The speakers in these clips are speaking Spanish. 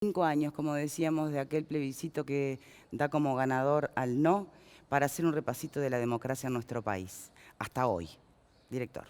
5 años, como decíamos, de aquel plebiscito que da como ganador al no, para hacer un repasito de la democracia en nuestro país, hasta hoy. Director.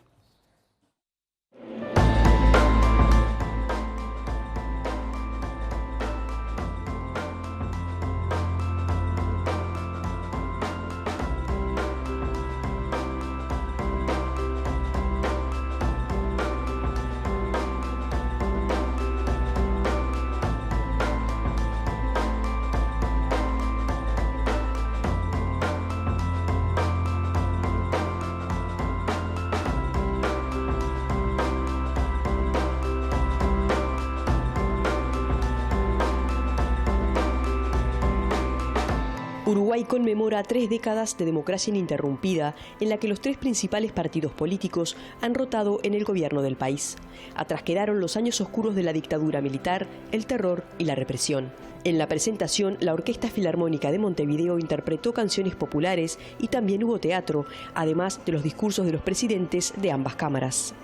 Uruguay conmemora 3 décadas de democracia ininterrumpida en la que los 3 principales partidos políticos han rotado en el gobierno del país. Atrás quedaron los años oscuros de la dictadura militar, el terror y la represión. En la presentación, la Orquesta Filarmónica de Montevideo interpretó canciones populares y también hubo teatro, además de los discursos de los presidentes de ambas cámaras.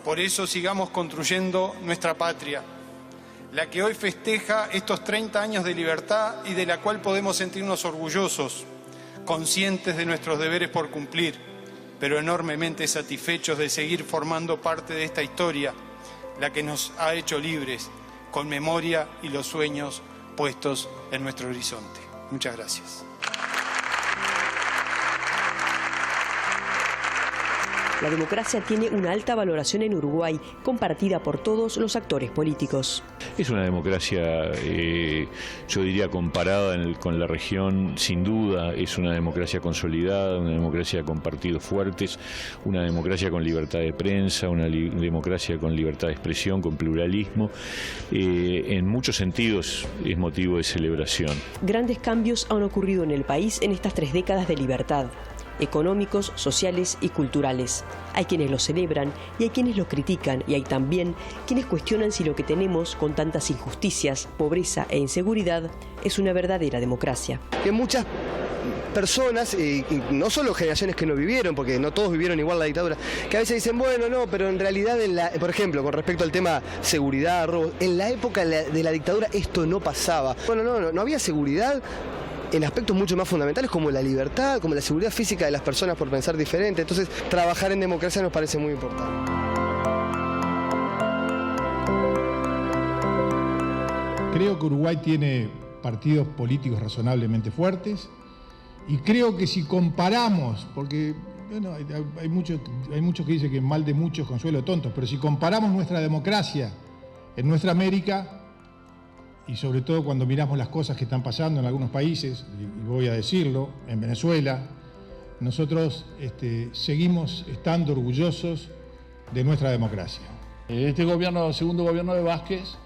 Por eso sigamos construyendo nuestra patria, la que hoy festeja estos 30 años de libertad y de la cual podemos sentirnos orgullosos, conscientes de nuestros deberes por cumplir, pero enormemente satisfechos de seguir formando parte de esta historia, la que nos ha hecho libres, con memoria y los sueños puestos en nuestro horizonte. Muchas gracias. La democracia tiene una alta valoración en Uruguay, compartida por todos los actores políticos. Es una democracia, yo diría, comparada con la región, sin duda, es una democracia consolidada, una democracia con partidos fuertes, una democracia con libertad de prensa, una democracia con libertad de expresión, con pluralismo. En muchos sentidos es motivo de celebración. Grandes cambios han ocurrido en el país en estas 3 décadas de libertad, económicos, sociales y culturales. Hay quienes lo celebran y hay quienes lo critican, y hay también quienes cuestionan si lo que tenemos con tantas injusticias, pobreza e inseguridad es una verdadera democracia. Que muchas personas, y no solo generaciones que no vivieron, porque no todos vivieron igual la dictadura, que a veces dicen, bueno, no, pero en realidad, por ejemplo, con respecto al tema seguridad, robo, en la época de la dictadura esto no pasaba. Bueno, no había seguridad en aspectos mucho más fundamentales como la libertad, como la seguridad física de las personas por pensar diferente. Entonces, trabajar en democracia nos parece muy importante. Creo que Uruguay tiene partidos políticos razonablemente fuertes y creo que si comparamos, porque bueno, hay muchos que dicen que mal de muchos consuelo de tontos, pero si comparamos nuestra democracia en nuestra América, y sobre todo cuando miramos las cosas que están pasando en algunos países, y voy a decirlo, en Venezuela, nosotros seguimos estando orgullosos de nuestra democracia. Este gobierno, segundo gobierno de Vázquez,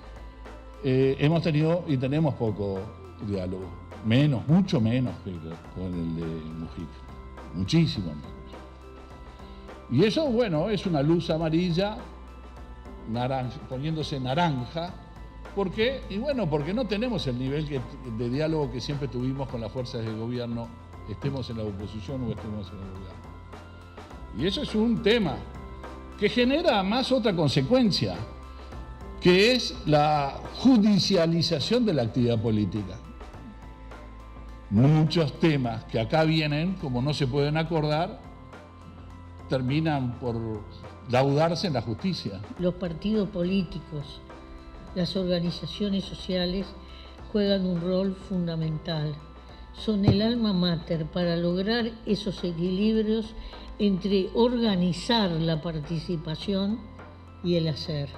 hemos tenido y tenemos poco diálogo, mucho menos que con el de Mujica, muchísimo menos. Y eso, bueno, es una luz amarilla, poniéndose naranja. ¿Por qué? Y bueno, porque no tenemos el nivel de diálogo que siempre tuvimos con las fuerzas del gobierno, estemos en la oposición o estemos en el gobierno. Y eso es un tema que genera más otra consecuencia, que es la judicialización de la actividad política. Muchos temas que acá vienen, como no se pueden acordar, terminan por laudarse en la justicia. Los partidos políticos, las organizaciones sociales juegan un rol fundamental. Son el alma mater para lograr esos equilibrios entre organizar la participación y el hacer.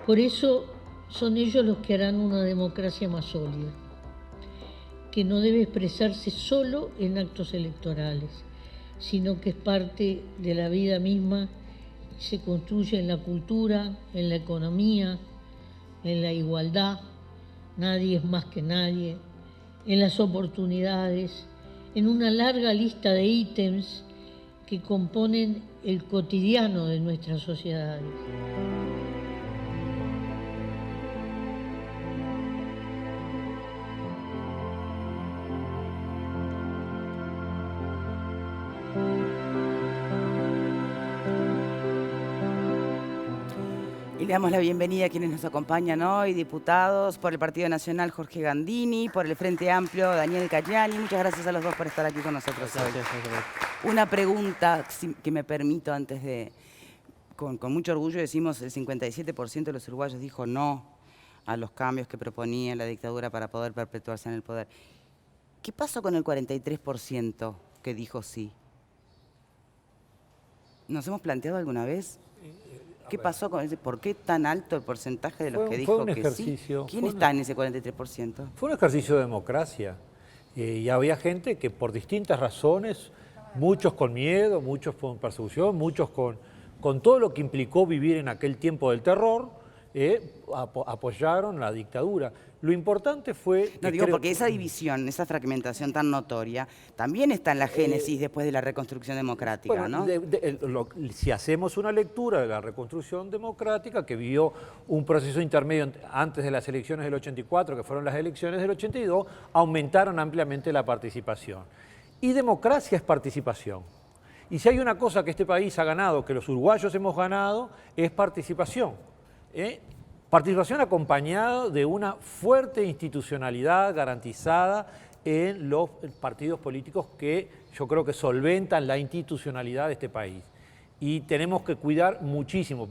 Por eso son ellos los que harán una democracia más sólida, que no debe expresarse solo en actos electorales, sino que es parte de la vida misma, se construye en la cultura, en la economía, en la igualdad, nadie es más que nadie, en las oportunidades, en una larga lista de ítems que componen el cotidiano de nuestras sociedades. Y le damos la bienvenida a quienes nos acompañan hoy, diputados por el Partido Nacional, Jorge Gandini, por el Frente Amplio, Daniel Cayani. Muchas gracias a los dos por estar aquí con nosotros hoy. Una pregunta que me permito antes de... Con mucho orgullo decimos el 57% de los uruguayos dijo no a los cambios que proponía la dictadura para poder perpetuarse en el poder. ¿Qué pasó con el 43% que dijo sí? ¿Nos hemos planteado alguna vez? ¿Qué pasó con ese? ¿Por qué tan alto el porcentaje de los que dijo que sí? ¿Quién está en ese 43%? Fue un ejercicio de democracia. Y había gente que por distintas razones, muchos con miedo, muchos con persecución, muchos con todo lo que implicó vivir en aquel tiempo del terror, apoyaron la dictadura. Lo importante fue... No, digo, porque esa división, esa fragmentación tan notoria, también está en la génesis después de la reconstrucción democrática, bueno, ¿no? Si hacemos una lectura de la reconstrucción democrática, que vivió un proceso intermedio antes de las elecciones del 84, que fueron las elecciones del 82, aumentaron ampliamente la participación. Y democracia es participación. Y si hay una cosa que este país ha ganado, que los uruguayos hemos ganado, es participación. Participación acompañada de una fuerte institucionalidad garantizada en los partidos políticos que yo creo que solventan la institucionalidad de este país. Y tenemos que cuidar muchísimo.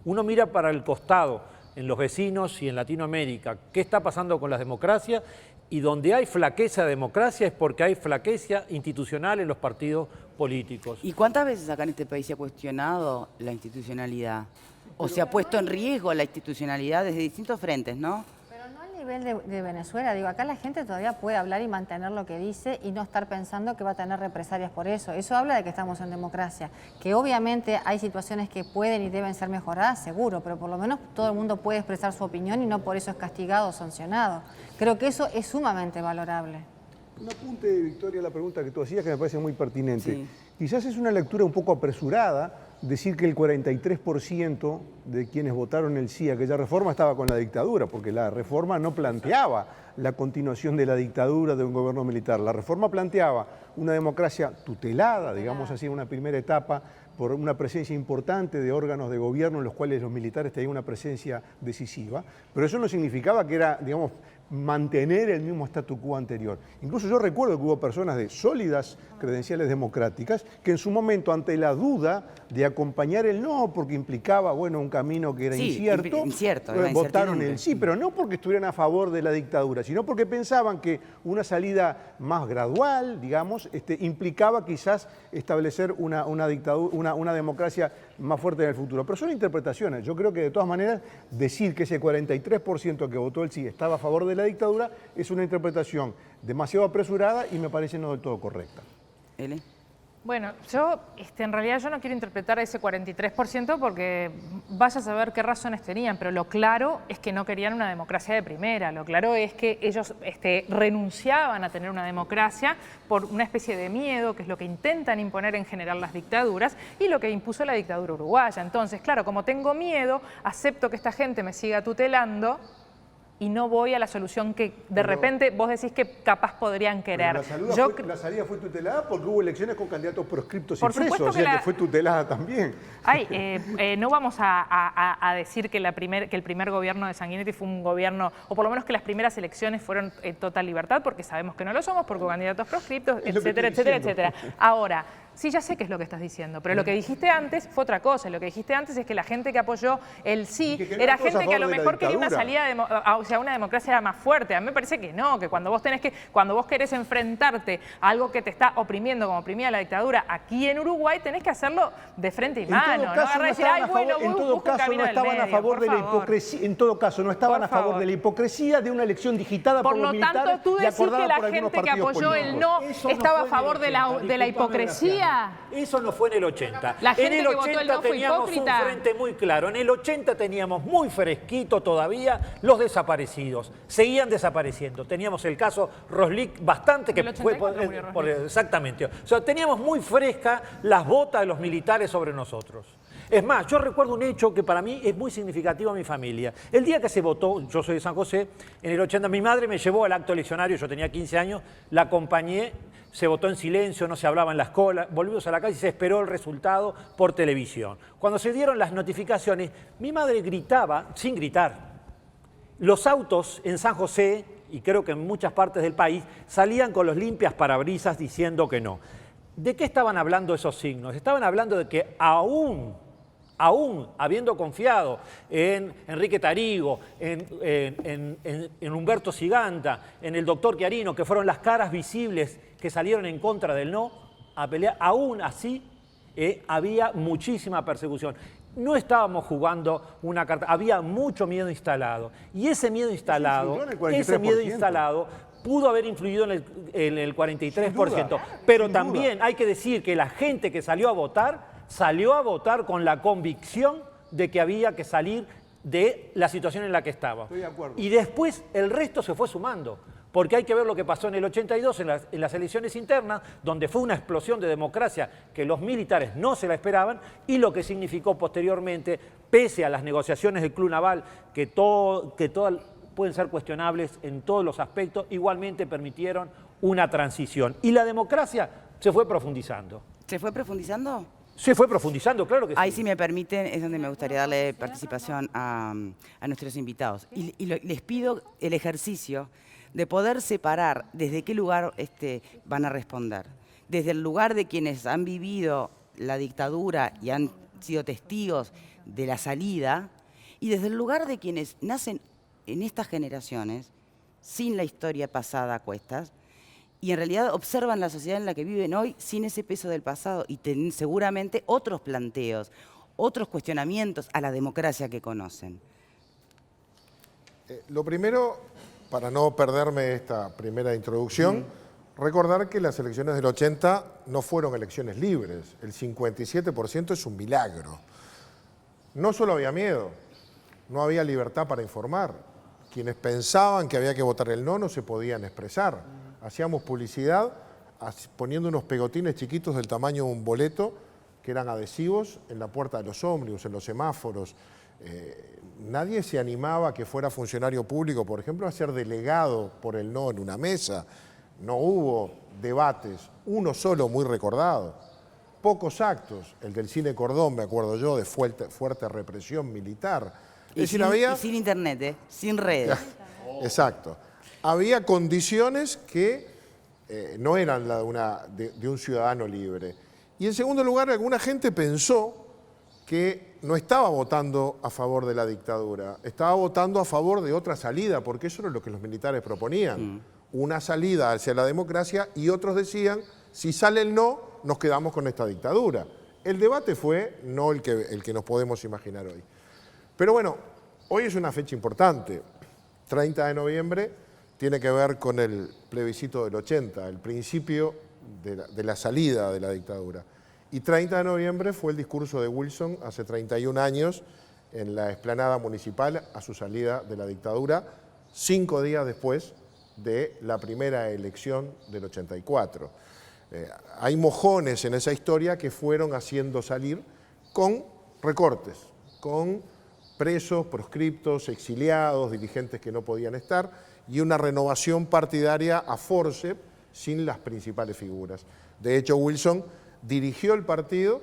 Uno mira para el costado, en los vecinos y en Latinoamérica, qué está pasando con las democracias, y donde hay flaqueza de democracia es porque hay flaqueza institucional en los partidos políticos. ¿Y cuántas veces acá en este país se ha cuestionado la institucionalidad? ¿O se ha puesto en riesgo la institucionalidad desde distintos frentes, no? Pero no al nivel de Venezuela. Digo, acá la gente todavía puede hablar y mantener lo que dice y no estar pensando que va a tener represalias por eso. Eso habla de que estamos en democracia. Que obviamente hay situaciones que pueden y deben ser mejoradas, seguro, pero por lo menos todo el mundo puede expresar su opinión y no por eso es castigado o sancionado. Creo que eso es sumamente valorable. Un apunte, Victoria, a la pregunta que tú hacías que me parece muy pertinente. Sí. Quizás es una lectura un poco apresurada decir que el 43% de quienes votaron el sí a aquella reforma estaba con la dictadura, porque la reforma no planteaba la continuación de la dictadura de un gobierno militar. La reforma planteaba una democracia tutelada, digamos así, en una primera etapa, por una presencia importante de órganos de gobierno en los cuales los militares tenían una presencia decisiva, pero eso no significaba que era, digamos, mantener el mismo statu quo anterior. Incluso yo recuerdo que hubo personas de sólidas credenciales democráticas que en su momento, ante la duda de acompañar el no, porque implicaba, bueno, un camino que era incierto, votaron el sí, pero no porque estuvieran a favor de la dictadura, sino porque pensaban que una salida más gradual, digamos, implicaba quizás establecer una dictadura, una democracia más fuerte en el futuro. Pero son interpretaciones. Yo creo que de todas maneras decir que ese 43% que votó el sí estaba a favor de la dictadura es una interpretación demasiado apresurada y me parece no del todo correcta. ¿Ele? Bueno, yo en realidad yo no quiero interpretar ese 43% porque vaya a saber qué razones tenían, pero lo claro es que no querían una democracia de primera, lo claro es que ellos renunciaban a tener una democracia por una especie de miedo, que es lo que intentan imponer en general las dictaduras y lo que impuso la dictadura uruguaya. Entonces, claro, como tengo miedo, acepto que esta gente me siga tutelando y no voy a la solución que de repente vos decís que capaz podrían querer. La salida fue tutelada porque hubo elecciones con candidatos proscriptos y presos, o sea que fue tutelada también. No vamos a decir que el primer gobierno de Sanguinetti fue un gobierno, o por lo menos que las primeras elecciones fueron en total libertad, porque sabemos que no lo somos, porque hubo candidatos proscriptos, etcétera, etcétera, etcétera. Ahora, sí, ya sé qué es lo que estás diciendo, pero lo que dijiste antes fue otra cosa. Lo que dijiste antes es que la gente que apoyó el sí era gente que a lo mejor quería una salida, una democracia más fuerte. A mí me parece que no, que cuando vos querés enfrentarte a algo que te está oprimiendo como oprimía la dictadura aquí en Uruguay, tenés que hacerlo de frente y mano. No agarrar y decir, ay, bueno, en todo caso no estaban a favor de la hipocresía. En todo caso, no estaban a favor de la hipocresía de una elección digitada por los militares. Por lo tanto, tú decís que la gente que apoyó el no estaba a favor de la hipocresía. Eso no fue en el 80. La gente en el que 80 votó el no fue teníamos hipócrita. un frente muy claro. En el 80 teníamos muy fresquito todavía los desaparecidos. Seguían desapareciendo. Teníamos el caso Roslik bastante que fue exactamente. O sea, teníamos muy fresca las botas de los militares sobre nosotros. Es más, yo recuerdo un hecho que para mí es muy significativo a mi familia. El día que se votó, yo soy de San José, en el 80 mi madre me llevó al acto eleccionario, yo tenía 15 años, la acompañé, se votó en silencio, no se hablaba en las colas, volvimos a la calle y se esperó el resultado por televisión. Cuando se dieron las notificaciones, mi madre gritaba, sin gritar. Los autos en San José, y creo que en muchas partes del país, salían con los limpias parabrisas diciendo que no. ¿De qué estaban hablando esos signos? Estaban hablando de que aún habiendo confiado en Enrique Tarigo, en Humberto Siganta, en el doctor Chiarino, que fueron las caras visibles que salieron en contra del no, a pelear, aún así había muchísima persecución. No estábamos jugando una carta, había mucho miedo instalado. Y ese miedo instalado, pudo haber influido en el 43%. Pero también hay que decir que la gente que salió a votar con la convicción de que había que salir de la situación en la que estaba. Estoy de acuerdo. Y después el resto se fue sumando. Porque hay que ver lo que pasó en el 82, en las elecciones internas, donde fue una explosión de democracia que los militares no se la esperaban, y lo que significó posteriormente, pese a las negociaciones del Club Naval, que todas pueden ser cuestionables en todos los aspectos, igualmente permitieron una transición. Y la democracia se fue profundizando. ¿Se fue profundizando? Se fue profundizando, claro que sí. Ahí, si me permiten, es donde me gustaría darle participación a nuestros invitados. Y les pido el ejercicio de poder separar desde qué lugar van a responder. Desde el lugar de quienes han vivido la dictadura y han sido testigos de la salida, y desde el lugar de quienes nacen en estas generaciones, sin la historia pasada a cuestas, y en realidad observan la sociedad en la que viven hoy sin ese peso del pasado y tienen seguramente otros planteos, otros cuestionamientos a la democracia que conocen. Lo primero, para no perderme esta primera introducción, recordar que las elecciones del 80 no fueron elecciones libres. El 57% es un milagro. No solo había miedo, no había libertad para informar. Quienes pensaban que había que votar el no se podían expresar. Hacíamos publicidad poniendo unos pegotines chiquitos del tamaño de un boleto que eran adhesivos en la puerta de los ómnibus, en los semáforos. Nadie se animaba a que fuera funcionario público, por ejemplo, a ser delegado por el no en una mesa. No hubo debates, uno solo muy recordado. Pocos actos, el del Cine Cordón, me acuerdo yo, de fuerte represión militar. Y sin internet, sin redes. Exacto. Había condiciones que no eran la de un ciudadano libre. Y en segundo lugar, alguna gente pensó que no estaba votando a favor de la dictadura, estaba votando a favor de otra salida, porque eso era lo que los militares proponían. Una salida hacia la democracia, y otros decían, si sale el no, nos quedamos con esta dictadura. El debate fue no el que nos podemos imaginar hoy. Pero bueno, hoy es una fecha importante. 30 de noviembre tiene que ver con el plebiscito del 80, el principio de la salida de la dictadura. Y 30 de noviembre fue el discurso de Wilson hace 31 años en la explanada municipal a su salida de la dictadura, 5 días después de la primera elección del 84. Hay mojones en esa historia que fueron haciendo salir con recortes, con presos, proscriptos, exiliados, dirigentes que no podían estar, y una renovación partidaria a forceps sin las principales figuras. De hecho, Wilson dirigió el partido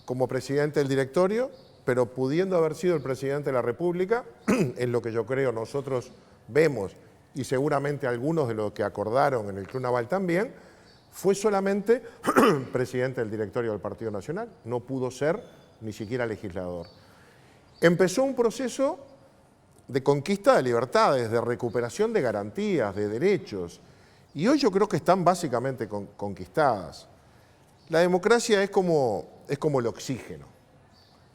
como presidente del directorio, pero pudiendo haber sido el presidente de la República, en lo que yo creo nosotros vemos, y seguramente algunos de los que acordaron en el Club Naval también, fue solamente presidente del directorio del Partido Nacional, no pudo ser ni siquiera legislador. Empezó un proceso de conquista de libertades, de recuperación de garantías, de derechos, y hoy yo creo que están básicamente conquistadas. La democracia es como el oxígeno.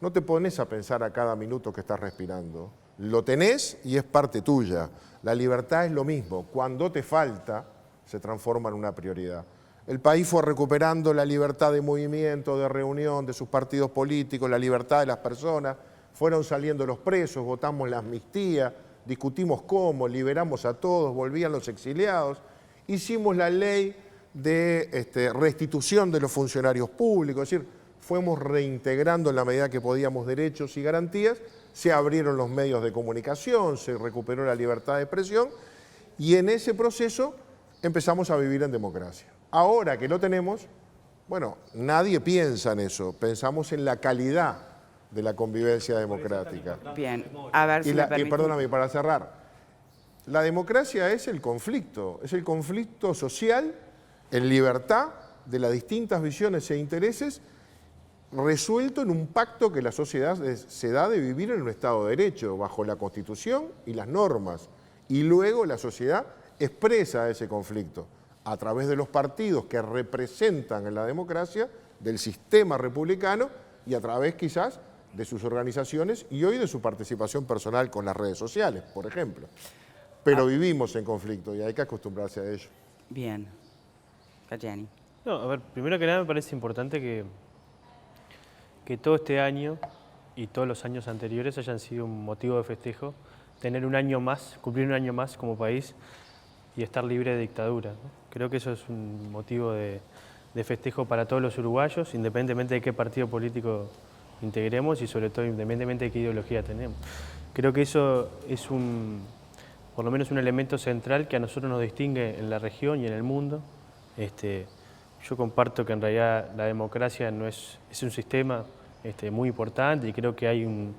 No te pones a pensar a cada minuto que estás respirando. Lo tenés y es parte tuya. La libertad es lo mismo. Cuando te falta, se transforma en una prioridad. El país fue recuperando la libertad de movimiento, de reunión, de sus partidos políticos, la libertad de las personas. Fueron saliendo los presos, votamos la amnistía, discutimos cómo, liberamos a todos, volvían los exiliados. Hicimos la ley de restitución de los funcionarios públicos. Es decir, fuimos reintegrando en la medida que podíamos derechos y garantías, se abrieron los medios de comunicación, se recuperó la libertad de expresión y en ese proceso empezamos a vivir en democracia. Ahora que lo tenemos, bueno, nadie piensa en eso, pensamos en la calidad de la convivencia democrática. Bien, a ver si me permite. Y perdóname, para cerrar, la democracia es el conflicto social en libertad de las distintas visiones e intereses resuelto en un pacto que la sociedad se da de vivir en un Estado de Derecho, bajo la Constitución y las normas. Y luego la sociedad expresa ese conflicto a través de los partidos que representan en la democracia, del sistema republicano y a través quizás de sus organizaciones y hoy de su participación personal con las redes sociales, por ejemplo. Pero vivimos en conflicto y hay que acostumbrarse a ello. Bien. Cayani. No, a ver, primero que nada me parece importante que todo este año y todos los años anteriores hayan sido un motivo de festejo, tener un año más, cumplir un año más como país y estar libre de dictadura, ¿no? Creo que eso es un motivo de festejo para todos los uruguayos, independientemente de qué partido político integremos y sobre todo independientemente de qué ideología tenemos. Creo que eso es por lo menos un elemento central que a nosotros nos distingue en la región y en el mundo. Yo comparto que en realidad la democracia no es un sistema muy importante y creo que hay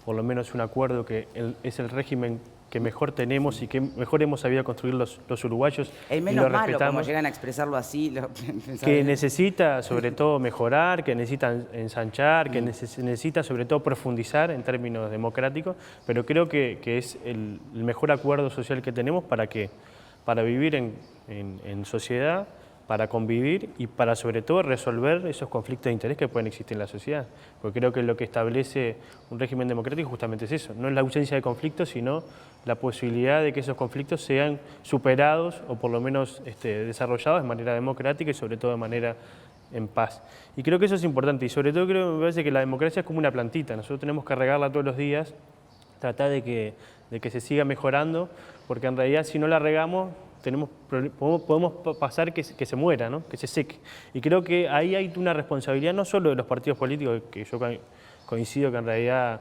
por lo menos un acuerdo que es el régimen que mejor tenemos y que mejor hemos sabido construir los uruguayos. El menos malo, como llegan a expresarlo así. Que necesita sobre todo mejorar, que necesita ensanchar, que necesita sobre todo profundizar en términos democráticos, pero creo que es el mejor acuerdo social que tenemos para vivir en sociedad, para convivir y para sobre todo resolver esos conflictos de interés que pueden existir en la sociedad. Porque creo que lo que establece un régimen democrático justamente es eso, no es la ausencia de conflictos, sino la posibilidad de que esos conflictos sean superados o por lo menos desarrollados de manera democrática y sobre todo de manera en paz. Y creo que eso es importante y sobre todo me parece que la democracia es como una plantita, nosotros tenemos que regarla todos los días, tratar de que se siga mejorando, porque en realidad si no la regamos, podemos pasar que se muera, ¿no? Que se seque. Y creo que ahí hay una responsabilidad no solo de los partidos políticos, que yo coincido que en realidad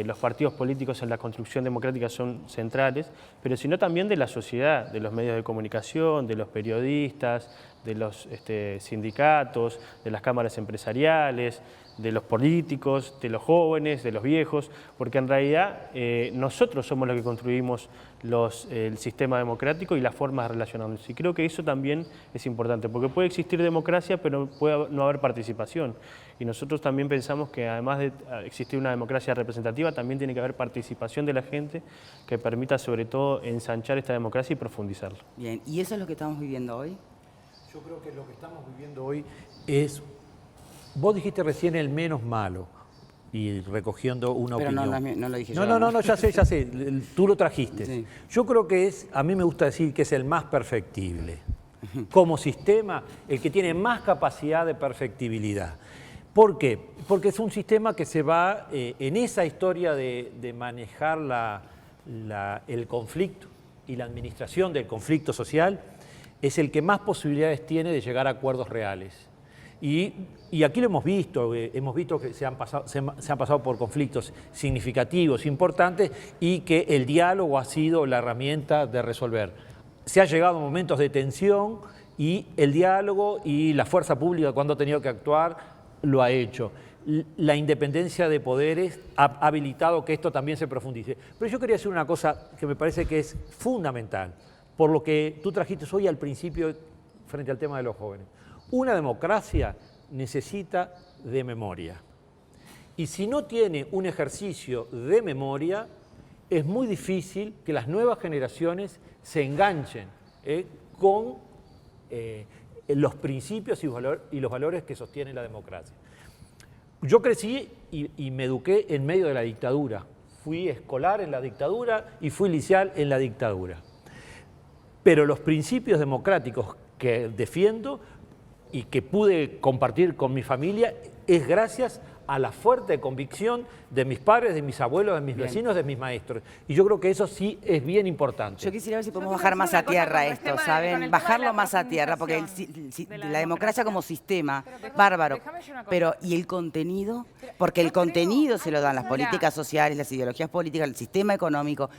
los partidos políticos en la construcción democrática son centrales, pero sino también de la sociedad, de los medios de comunicación, de los periodistas, de los sindicatos, de las cámaras empresariales, de los políticos, de los jóvenes, de los viejos, porque en realidad nosotros somos los que construimos el sistema democrático y las formas de relacionarnos. Y creo que eso también es importante, porque puede existir democracia, pero puede no haber participación. Y nosotros también pensamos que además de existir una democracia representativa, también tiene que haber participación de la gente que permita sobre todo ensanchar esta democracia y profundizarla. Bien, ¿y eso es lo que estamos viviendo hoy? Yo creo que lo que estamos viviendo hoy es... Vos dijiste recién el menos malo y recogiendo una opinión. Pero no lo dije yo. No, ya sé, tú lo trajiste. Sí. Yo creo que a mí me gusta decir que es el más perfectible. Como sistema, el que tiene más capacidad de perfectibilidad. ¿Por qué? Porque es un sistema que se va en esa historia de manejar el conflicto y la administración del conflicto social, es el que más posibilidades tiene de llegar a acuerdos reales. Y aquí lo hemos visto que se han pasado por conflictos significativos, importantes, y que el diálogo ha sido la herramienta de resolver. Se ha llegado a momentos de tensión y el diálogo y la fuerza pública cuando ha tenido que actuar lo ha hecho. La independencia de poderes ha habilitado que esto también se profundice. Pero yo quería decir una cosa que me parece que es fundamental, por lo que tú trajiste hoy al principio frente al tema de los jóvenes. Una democracia necesita de memoria. Y si no tiene un ejercicio de memoria, es muy difícil que las nuevas generaciones se enganchen con los principios y los valores que sostiene la democracia. Yo crecí y me eduqué en medio de la dictadura. Fui escolar en la dictadura y fui liceal en la dictadura. Pero los principios democráticos que defiendo y que pude compartir con mi familia es gracias a la fuerte convicción de mis padres, de mis abuelos, de mis vecinos, de mis maestros. Y yo creo que eso sí es bien importante. Yo quisiera ver si podemos bajar más a tierra esto, ¿saben? Bajarlo más a tierra, porque la democracia como sistema, bárbaro. Pero, ¿y el contenido? Porque el contenido se lo dan las políticas sociales, las ideologías políticas, el sistema económico.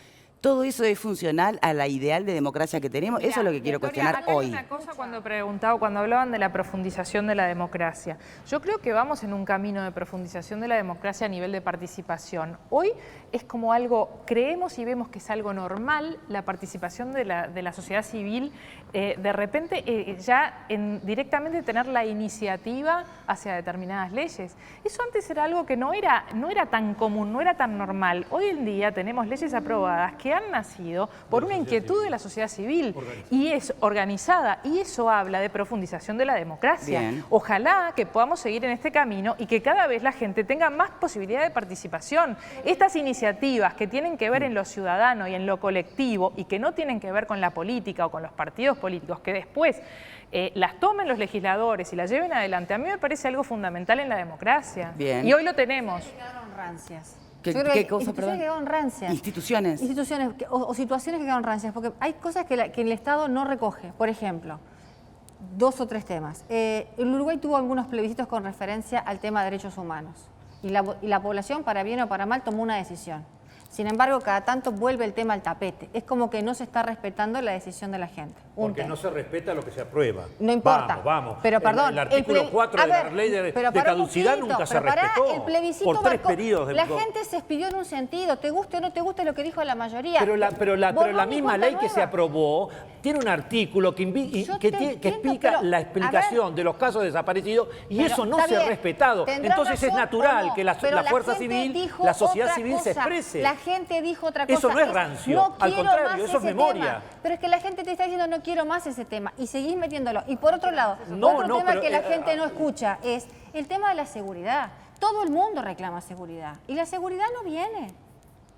¿Todo eso es funcional a la ideal de democracia que tenemos? Eso es lo que quiero cuestionar hoy. Una cosa cuando hablaban de la profundización de la democracia. Yo creo que vamos en un camino de profundización de la democracia a nivel de participación. Hoy es como algo, creemos y vemos que es algo normal la participación de la sociedad civil, de repente ya directamente tener la iniciativa hacia determinadas leyes. Eso antes era algo que no era tan común, no era tan normal. Hoy en día tenemos leyes aprobadas que han nacido por una inquietud de la sociedad civil y es organizada, y eso habla de profundización de la democracia. Bien. Ojalá que podamos seguir en este camino y que cada vez la gente tenga más posibilidad de participación. Estas iniciativas que tienen que ver en lo ciudadano y en lo colectivo y que no tienen que ver con la política o con los partidos políticos, que después las tomen los legisladores y las lleven adelante, a mí me parece algo fundamental en la democracia. Bien. Y hoy lo tenemos. ¿Qué cosa, perdón? Que quedaron rancias. Instituciones. Instituciones o situaciones que quedaron rancias, porque hay cosas que el Estado no recoge. Por ejemplo, 2 o 3 temas. El Uruguay tuvo algunos plebiscitos con referencia al tema de derechos humanos. Y la población, para bien o para mal, tomó una decisión. Sin embargo, cada tanto vuelve el tema al tapete. Es como que no se está respetando la decisión de la gente. Porque no se respeta lo que se aprueba. No importa. Vamos. Pero perdón. El artículo 4 de la ley de caducidad nunca se respetó. El plebiscito por 3 periodos de... La gente se expidió en un sentido. Te guste o no te guste lo que dijo la mayoría. Pero la misma ley que se aprobó tiene un artículo que explica la explicación de los casos desaparecidos y eso no se ha respetado. Entonces es natural que la fuerza civil, la sociedad civil se exprese. La gente dijo otra cosa. Eso no es rancio, No al contrario, eso es ese memoria. Tema. Pero es que la gente te está diciendo no quiero más ese tema y seguís metiéndolo. Y por otro lado, otro tema que la gente no escucha es el tema de la seguridad. Todo el mundo reclama seguridad y la seguridad no viene.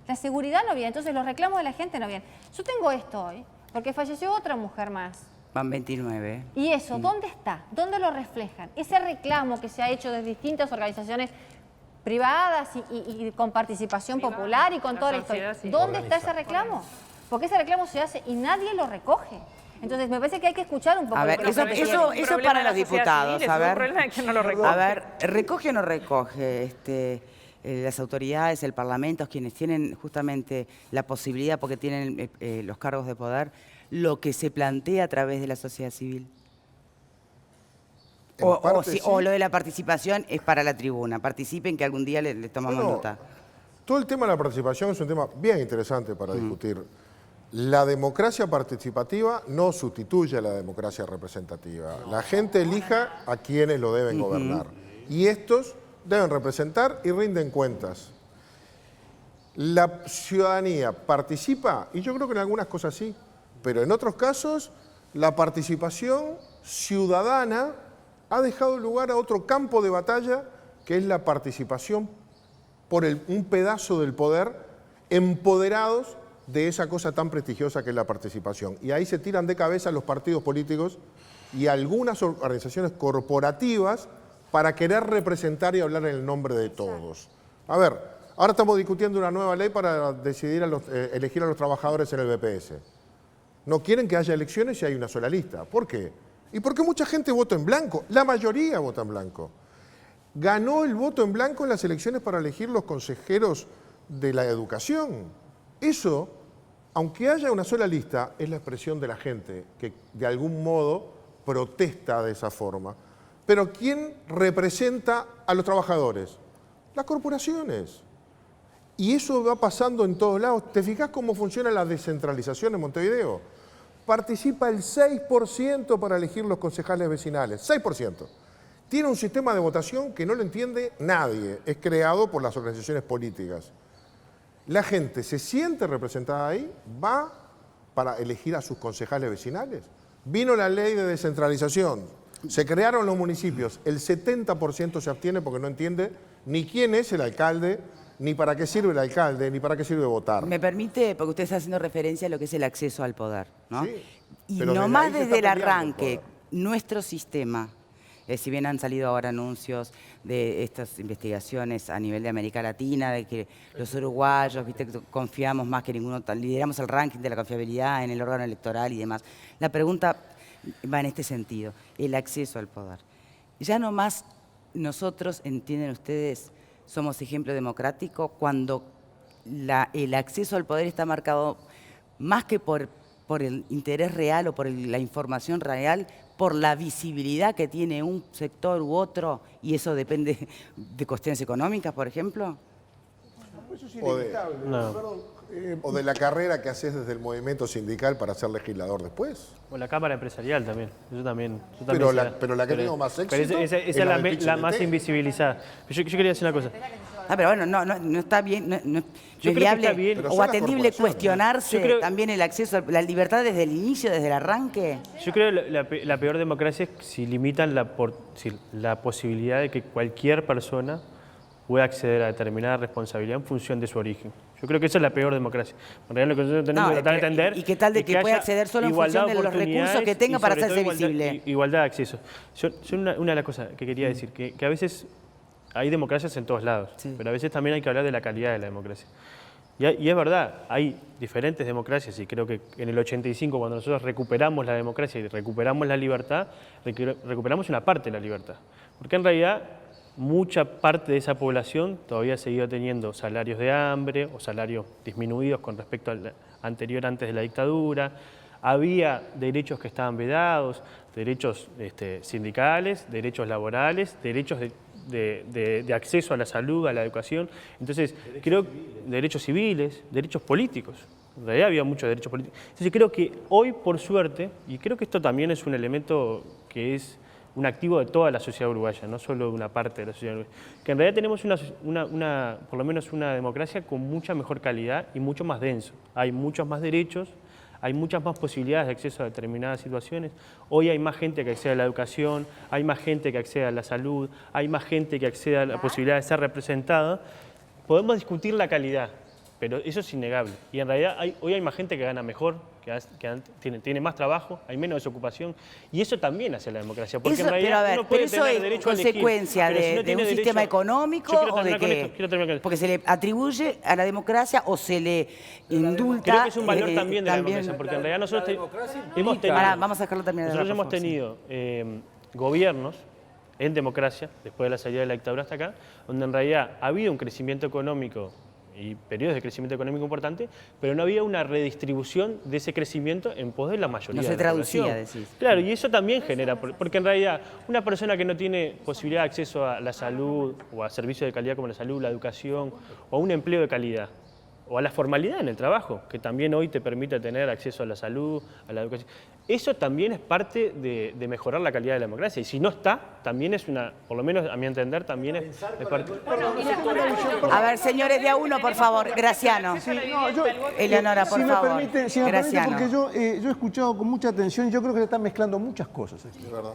La seguridad no viene, entonces los reclamos de la gente no vienen. Yo tengo esto hoy porque falleció otra mujer más. Van 29. ¿Y eso dónde está? ¿Dónde lo reflejan? Ese reclamo que se ha hecho desde distintas organizaciones privadas y con participación popular y con toda la historia. ¿Dónde está ese reclamo? Porque ese reclamo se hace y nadie lo recoge. Entonces me parece que hay que escuchar un poco. A ver, eso para los diputados. A ver, ¿recoge o no recoge las autoridades, el Parlamento, quienes tienen justamente la posibilidad, porque tienen los cargos de poder, lo que se plantea a través de la sociedad civil? O lo de la participación es para la tribuna. Participen, que algún día les tomamos nota. Todo el tema de la participación es un tema bien interesante para discutir. La democracia participativa no sustituye a la democracia representativa. La gente elija a quienes lo deben gobernar. Y estos deben representar y rinden cuentas. La ciudadanía participa, y yo creo que en algunas cosas sí, pero en otros casos la participación ciudadana ha dejado lugar a otro campo de batalla, que es la participación por un pedazo del poder, empoderados de esa cosa tan prestigiosa que es la participación. Y ahí se tiran de cabeza los partidos políticos y algunas organizaciones corporativas para querer representar y hablar en el nombre de todos. A ver, ahora estamos discutiendo una nueva ley para decidir elegir a los trabajadores en el BPS. No quieren que haya elecciones si hay una sola lista. ¿Por qué? Y porque mucha gente vota en blanco, la mayoría vota en blanco. Ganó el voto en blanco en las elecciones para elegir los consejeros de la educación. Eso, aunque haya una sola lista, es la expresión de la gente que de algún modo protesta de esa forma. Pero ¿quién representa a los trabajadores? Las corporaciones. Y eso va pasando en todos lados. ¿Te fijas cómo funciona la descentralización en Montevideo? Participa el 6% para elegir los concejales vecinales, 6%. Tiene un sistema de votación que no lo entiende nadie, es creado por las organizaciones políticas. La gente se siente representada ahí, va para elegir a sus concejales vecinales. Vino la ley de descentralización, se crearon los municipios, el 70% se abstiene porque no entiende ni quién es el alcalde, ni para qué sirve el alcalde, ni para qué sirve votar. Me permite, porque usted está haciendo referencia a lo que es el acceso al poder, ¿no? Sí, y pero nomás desde desde el arranque, nuestro sistema Si bien han salido ahora anuncios de estas investigaciones a nivel de América Latina, de que los uruguayos, viste, confiamos más que ninguno, lideramos el ranking de la confiabilidad en el órgano electoral y demás. La pregunta va en este sentido, el acceso al poder. Ya no más nosotros, entienden ustedes, somos ejemplo democrático cuando el acceso al poder está marcado más que por el interés real o por la información real, por la visibilidad que tiene un sector u otro, y eso depende de cuestiones económicas, por ejemplo. Eso es inevitable. O de la carrera que haces desde el movimiento sindical para ser legislador después. O la Cámara Empresarial también. Pero la que tengo más éxito esa es la más invisibilizada. Yo quería decir una cosa. Pero bueno, no está bien, no es viable o atendible cuestionarse también el acceso a la libertad desde el inicio, desde el arranque. Yo creo que la peor democracia es si limitan la posibilidad de que cualquier persona pueda acceder a determinada responsabilidad en función de su origen. Yo creo que esa es la peor democracia. En realidad lo que nosotros tenemos que tratar de entender... ¿Y qué tal de que pueda acceder solo en función de los recursos que tenga para hacerse visible? Igualdad de acceso. Yo una de las cosas que quería decir, que a veces hay democracias en todos lados, pero a veces también hay que hablar de la calidad de la democracia. Y es verdad, hay diferentes democracias, y creo que en el 85, cuando nosotros recuperamos la democracia y recuperamos la libertad, recuperamos una parte de la libertad. Porque en realidad mucha parte de esa población todavía ha seguido teniendo salarios de hambre o salarios disminuidos con respecto al anterior, antes de la dictadura. Había derechos que estaban vedados, derechos sindicales, derechos laborales, derechos de acceso a la salud, a la educación. Entonces, creo derechos civiles, derechos políticos. En realidad había muchos derechos políticos. Entonces, creo que hoy, por suerte, y creo que esto también es un elemento que es un activo de toda la sociedad uruguaya, no solo de una parte de la sociedad uruguaya, que en realidad tenemos por lo menos una democracia con mucha mejor calidad y mucho más denso. Hay muchos más derechos, hay muchas más posibilidades de acceso a determinadas situaciones. Hoy hay más gente que accede a la educación, hay más gente que accede a la salud, hay más gente que accede a la posibilidad de ser representada. Podemos discutir la calidad, pero eso es innegable. Y en realidad hoy hay más gente que gana mejor, que tiene más trabajo, hay menos desocupación, y eso también hace la democracia. Porque en realidad uno puede tener derecho a elegir. ¿Consecuencia de un sistema económico o de qué? Porque se le atribuye a la democracia o se le indulta. Creo que es un valor también de la democracia, porque en realidad nosotros hemos tenido, vamos a dejarlo terminar. Nosotros hemos tenido gobiernos en democracia, después de la salida de la dictadura hasta acá, donde en realidad ha habido un crecimiento económico y periodos de crecimiento económico importante, pero no había una redistribución de ese crecimiento en pos de la mayoría de la población. No se traducía, decís. Claro, y eso también genera, porque en realidad una persona que no tiene posibilidad de acceso a la salud o a servicios de calidad como la salud, la educación, o a un empleo de calidad, o a la formalidad en el trabajo, que también hoy te permite tener acceso a la salud, a la educación. Eso también es parte de mejorar la calidad de la democracia. Y si no está, también es por lo menos a mi entender, también es parte. A ver, señores, de a uno, por favor. Graciano. Eleonora, por favor. Si me permite, porque yo he escuchado con mucha atención, yo creo que se están mezclando muchas cosas aquí. Es verdad.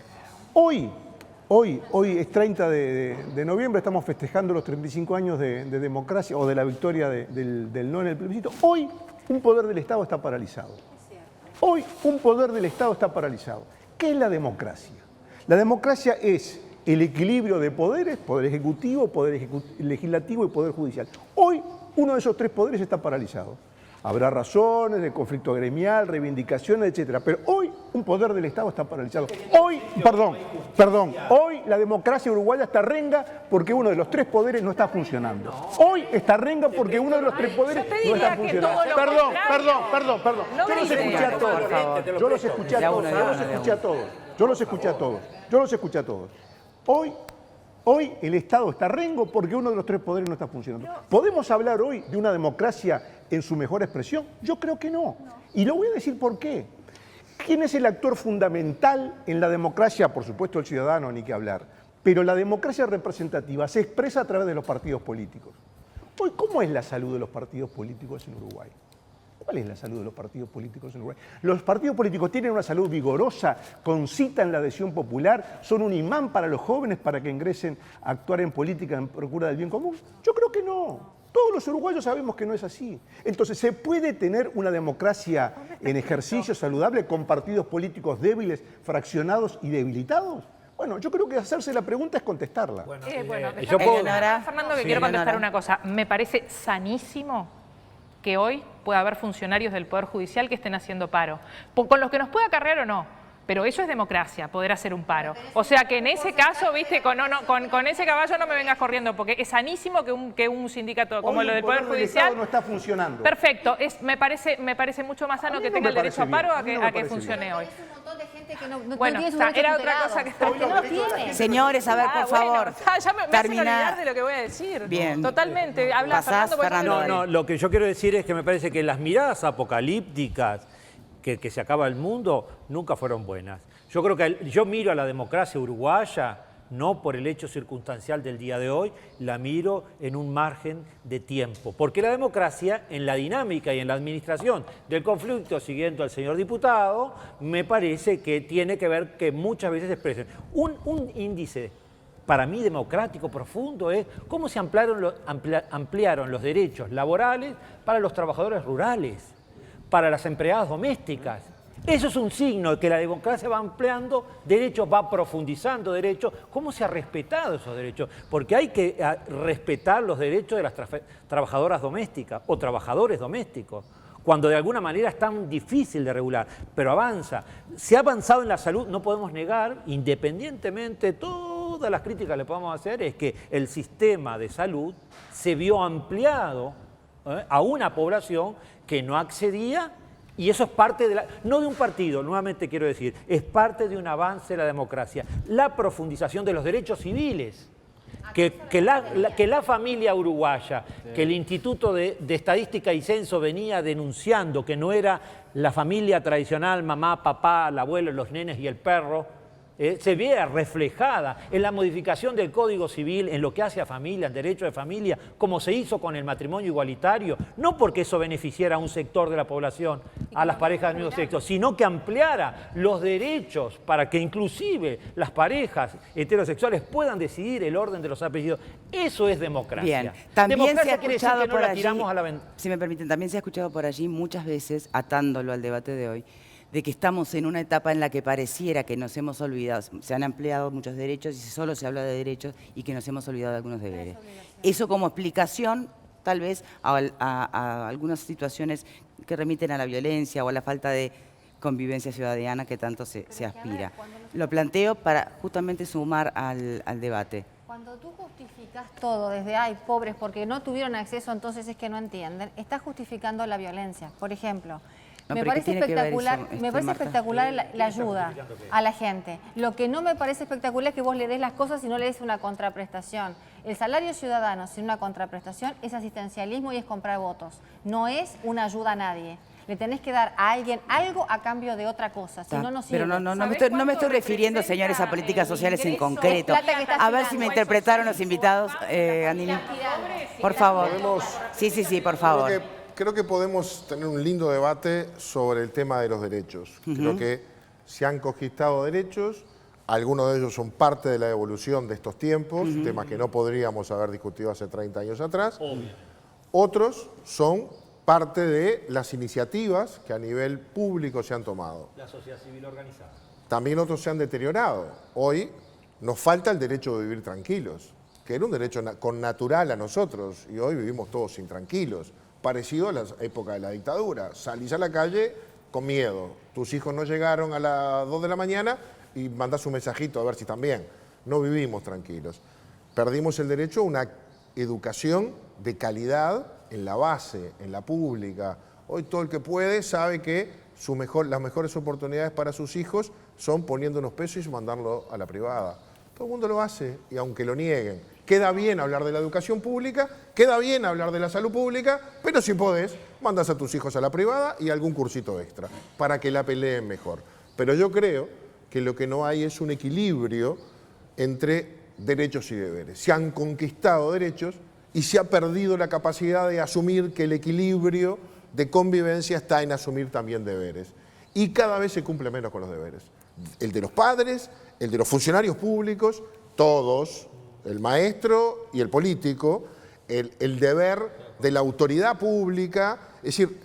Hoy es 30 de noviembre, estamos festejando los 35 años de democracia o de la victoria del no en el plebiscito. Hoy un poder del Estado está paralizado. Hoy un poder del Estado está paralizado. ¿Qué es la democracia? La democracia es el equilibrio de poderes, poder ejecutivo, legislativo y poder judicial. Hoy uno de esos tres poderes está paralizado. Habrá razones de conflicto gremial, reivindicaciones, etcétera, pero hoy un poder del Estado está paralizado. Hoy la democracia uruguaya está renga porque uno de los tres poderes no está funcionando. Hoy está renga porque uno de los tres poderes no está funcionando. Perdón. Yo los escuché a todos. Hoy el Estado está rengo porque uno de los tres poderes no está funcionando. ¿Podemos hablar hoy de una democracia en su mejor expresión? Yo creo que no. Y lo voy a decir por qué. ¿Quién es el actor fundamental en la democracia? Por supuesto el ciudadano, ni que hablar. Pero la democracia representativa se expresa a través de los partidos políticos. Hoy, ¿cómo es la salud de los partidos políticos en Uruguay? ¿Cuál es la salud de los partidos políticos en Uruguay? Los partidos políticos tienen una salud vigorosa, concitan la adhesión popular, son un imán para los jóvenes para que ingresen a actuar en política en procura del bien común. Yo creo que no. Todos los uruguayos sabemos que no es así. Entonces, ¿se puede tener una democracia en ejercicio saludable con partidos políticos débiles, fraccionados y debilitados? Bueno, yo creo que hacerse la pregunta es contestarla. Fernando, que quiero contestar una cosa. Me parece sanísimo que hoy pueda haber funcionarios del Poder Judicial que estén haciendo paro. Con los que nos pueda acarrear o no. Pero eso es democracia, poder hacer un paro. O sea que en ese caso, viste, con ese caballo no me vengas corriendo, porque es sanísimo que un sindicato como lo del Poder Judicial no está funcionando. Perfecto, me parece mucho más sano que tenga el derecho a paro a que funcione hoy. Bueno, era otra cosa que estaba... Señores, a ver, por favor. Ya me hacen olvidar de lo que voy a decir. Bien. Totalmente. Habla Fernando. No, lo que yo quiero decir es que me parece que las miradas apocalípticas que se acaba el mundo nunca fueron buenas. Yo creo que yo miro a la democracia uruguaya no por el hecho circunstancial del día de hoy, la miro en un margen de tiempo. Porque la democracia, en la dinámica y en la administración del conflicto, siguiendo al señor diputado, me parece que tiene que ver que muchas veces expresen. Un índice para mí democrático profundo es cómo se ampliaron los derechos laborales para los trabajadores rurales, para las empleadas domésticas. Eso es un signo de que la democracia va ampliando derechos, va profundizando derechos. ¿Cómo se ha respetado esos derechos? Porque hay que respetar los derechos de las trabajadoras domésticas o trabajadores domésticos, cuando de alguna manera es tan difícil de regular, pero avanza. Se ha avanzado en la salud, no podemos negar, independientemente de todas las críticas que le podamos hacer, es que el sistema de salud se vio ampliado a una población que no accedía. Y eso es parte de no de un partido, nuevamente quiero decir, es parte de un avance de la democracia. La profundización de los derechos civiles, que la familia uruguaya, que el Instituto de Estadística y Censo venía denunciando que no era la familia tradicional, mamá, papá, el abuelo, los nenes y el perro, se vea reflejada en la modificación del Código Civil, en lo que hace a familia, en derecho de familia, como se hizo con el matrimonio igualitario, no porque eso beneficiara a un sector de la población, a las parejas del mismo sexo, sino que ampliara los derechos para que inclusive las parejas heterosexuales puedan decidir el orden de los apellidos. Eso es democracia. Bien, también democracia se ha escuchado por allí, tiramos a la ventana. Si me permiten, también se ha escuchado por allí muchas veces, atándolo al debate de hoy, de que estamos en una etapa en la que pareciera que nos hemos olvidado, se han ampliado muchos derechos y solo se habla de derechos y que nos hemos olvidado de algunos deberes. Eso como explicación, tal vez, a algunas situaciones que remiten a la violencia o a la falta de convivencia ciudadana que tanto se aspira. Lo planteo para justamente sumar al debate. Cuando tú justificas todo desde, ay, pobres, porque no tuvieron acceso, entonces es que no entienden, estás justificando la violencia. Por ejemplo, me parece espectacular la ayuda a la gente. Lo que no me parece espectacular es que vos le des las cosas y no le des una contraprestación. El salario ciudadano sin una contraprestación es asistencialismo y es comprar votos. No es una ayuda a nadie. Le tenés que dar a alguien algo a cambio de otra cosa, si no, no sirve. Pero no me estoy refiriendo, señores, a políticas sociales en concreto. A ver si me interpretaron los invitados, Andini. Por favor. Sí, por favor. Creo que podemos tener un lindo debate sobre el tema de los derechos. Creo que se han conquistado derechos, algunos de ellos son parte de la evolución de estos tiempos, temas que no podríamos haber discutido hace 30 años atrás. Otros son parte de las iniciativas que a nivel público se han tomado. La sociedad civil organizada. También otros se han deteriorado. Hoy nos falta el derecho de vivir tranquilos, que era un derecho connatural a nosotros, y hoy vivimos todos intranquilos. Parecido a la época de la dictadura. Salís a la calle con miedo. Tus hijos no llegaron a las 2 de la mañana y mandás un mensajito a ver si están bien. No vivimos tranquilos. Perdimos el derecho a una educación de calidad en la base, en la pública. Hoy todo el que puede sabe que las mejores oportunidades para sus hijos son poniendo unos pesos y mandarlo a la privada. Todo el mundo lo hace y aunque lo nieguen. Queda bien hablar de la educación pública, queda bien hablar de la salud pública, pero si podés, mandás a tus hijos a la privada y algún cursito extra para que la peleen mejor. Pero yo creo que lo que no hay es un equilibrio entre derechos y deberes. Se han conquistado derechos y se ha perdido la capacidad de asumir que el equilibrio de convivencia está en asumir también deberes. Y cada vez se cumple menos con los deberes. El de los padres, el de los funcionarios públicos, todos, el maestro y el político, el deber de la autoridad pública, es decir,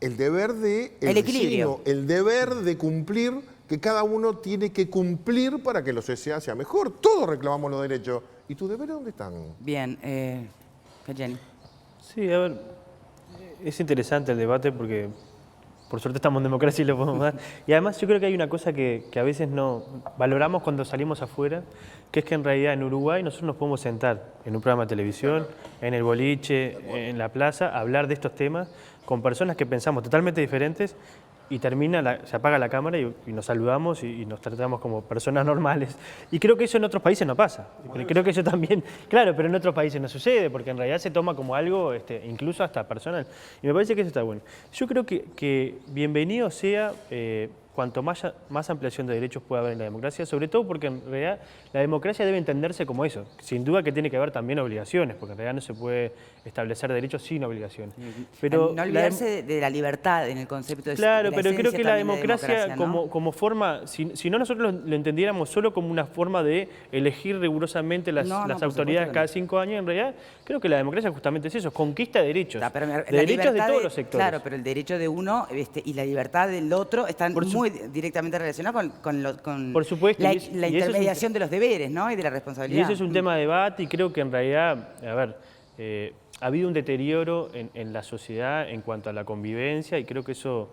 el deber de el equilibrio, el deber de cumplir que cada uno tiene que cumplir para que los CCA sea mejor. Todos reclamamos los derechos. ¿Y tus deberes dónde están? Bien, Jenny. Sí, a ver, es interesante el debate porque por suerte estamos en democracia y lo podemos dar. Y además yo creo que hay una cosa que a veces no valoramos cuando salimos afuera, que es que en realidad en Uruguay nosotros nos podemos sentar en un programa de televisión, en el boliche, en la plaza, a hablar de estos temas con personas que pensamos totalmente diferentes y se apaga la cámara y nos saludamos y nos tratamos como personas normales. Y creo que eso en otros países no pasa. Creo que eso también, claro, pero en otros países no sucede, porque en realidad se toma como algo incluso hasta personal. Y me parece que eso está bueno. Yo creo que bienvenido sea cuanto más ampliación de derechos pueda haber en la democracia, sobre todo porque en realidad la democracia debe entenderse como eso. Sin duda que tiene que haber también obligaciones, porque en realidad no se puede establecer derechos sin obligaciones. Pero no olvidarse de la libertad en el concepto de claro, de pero creo que la democracia, ¿no? como forma, si no nosotros lo entendiéramos solo como una forma de elegir rigurosamente las autoridades cada 5 años, en realidad creo que la democracia justamente es eso, conquista de derechos, derechos de todos los sectores. Claro, pero el derecho de uno y la libertad del otro están muy directamente relacionados con por supuesto, la intermediación de los deberes, ¿no? Y de la responsabilidad. Y eso es un tema de debate y creo que en realidad, a ver, ha habido un deterioro en la sociedad en cuanto a la convivencia y creo que eso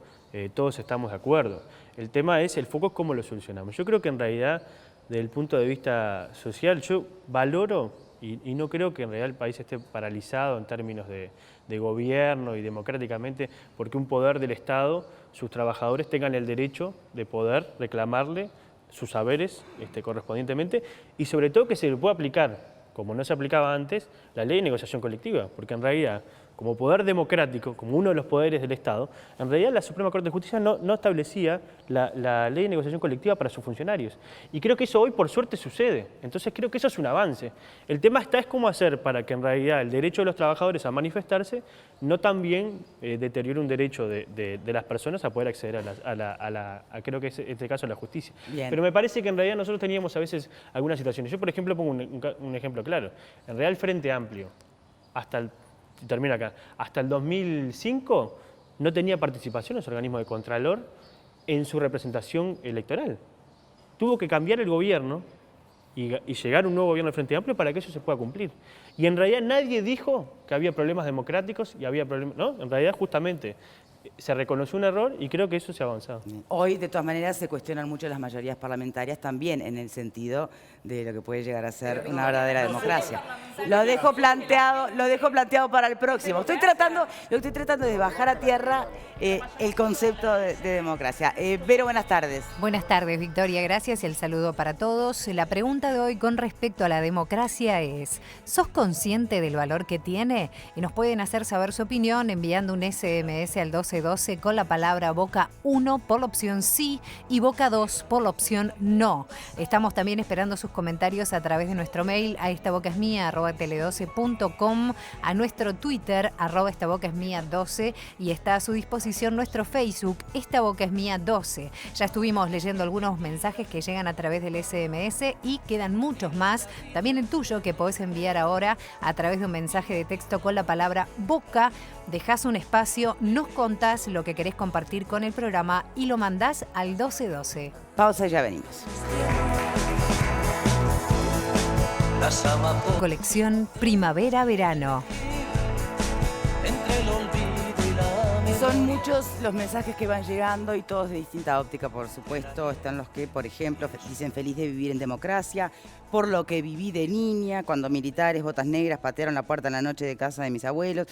todos estamos de acuerdo. El tema es, el foco es cómo lo solucionamos. Yo creo que en realidad, desde el punto de vista social, yo valoro y no creo que en realidad el país esté paralizado en términos de gobierno y democráticamente, porque un poder del Estado, sus trabajadores tengan el derecho de poder reclamarle sus saberes correspondientemente y sobre todo que se le pueda aplicar, como no se aplicaba antes, la ley de negociación colectiva, porque en realidad, como poder democrático, como uno de los poderes del Estado, en realidad la Suprema Corte de Justicia no establecía la ley de negociación colectiva para sus funcionarios. Y creo que eso hoy, por suerte, sucede. Entonces creo que eso es un avance. El tema es cómo hacer para que en realidad el derecho de los trabajadores a manifestarse no también deteriore un derecho de las personas a poder acceder a creo que es en este caso, a la justicia. Bien. Pero me parece que en realidad nosotros teníamos a veces algunas situaciones. Yo, por ejemplo, pongo un ejemplo claro. En realidad el Frente Amplio, termino acá, hasta el 2005 no tenía participación en los organismos de Contralor en su representación electoral. Tuvo que cambiar el gobierno y llegar un nuevo gobierno del Frente Amplio para que eso se pueda cumplir. Y en realidad nadie dijo que había problemas democráticos y había problemas, ¿no? En realidad justamente se reconoció un error y creo que eso se ha avanzado. Hoy, de todas maneras, se cuestionan mucho las mayorías parlamentarias también en el sentido de lo que puede llegar a ser una verdadera democracia. Lo dejo planteado para el próximo. Lo que estoy tratando de bajar a tierra el concepto de democracia. Vero, buenas tardes. Buenas tardes, Victoria, gracias y el saludo para todos. La pregunta de hoy con respecto a la democracia es, ¿sos consciente del valor que tiene? Y nos pueden hacer saber su opinión enviando un SMS al 1212 con la palabra Boca 1 por la opción sí y Boca 2 por la opción no. Estamos también esperando sus comentarios a través de nuestro mail a estabocasmia@tele12.com, a nuestro Twitter @estabocasmia12 y está a su disposición nuestro Facebook estabocasmia12. Ya estuvimos leyendo algunos mensajes que llegan a través del SMS y quedan muchos más. También el tuyo que podés enviar ahora a través de un mensaje de texto con la palabra Boca. Dejás un espacio, nos contás lo que querés compartir con el programa y lo mandás al 1212. Pausa y ya venimos. Colección Primavera-Verano. Son muchos los mensajes que van llegando y todos de distinta óptica, por supuesto. Están los que, por ejemplo, dicen feliz de vivir en democracia, por lo que viví de niña, cuando militares, botas negras, patearon la puerta en la noche de casa de mis abuelos.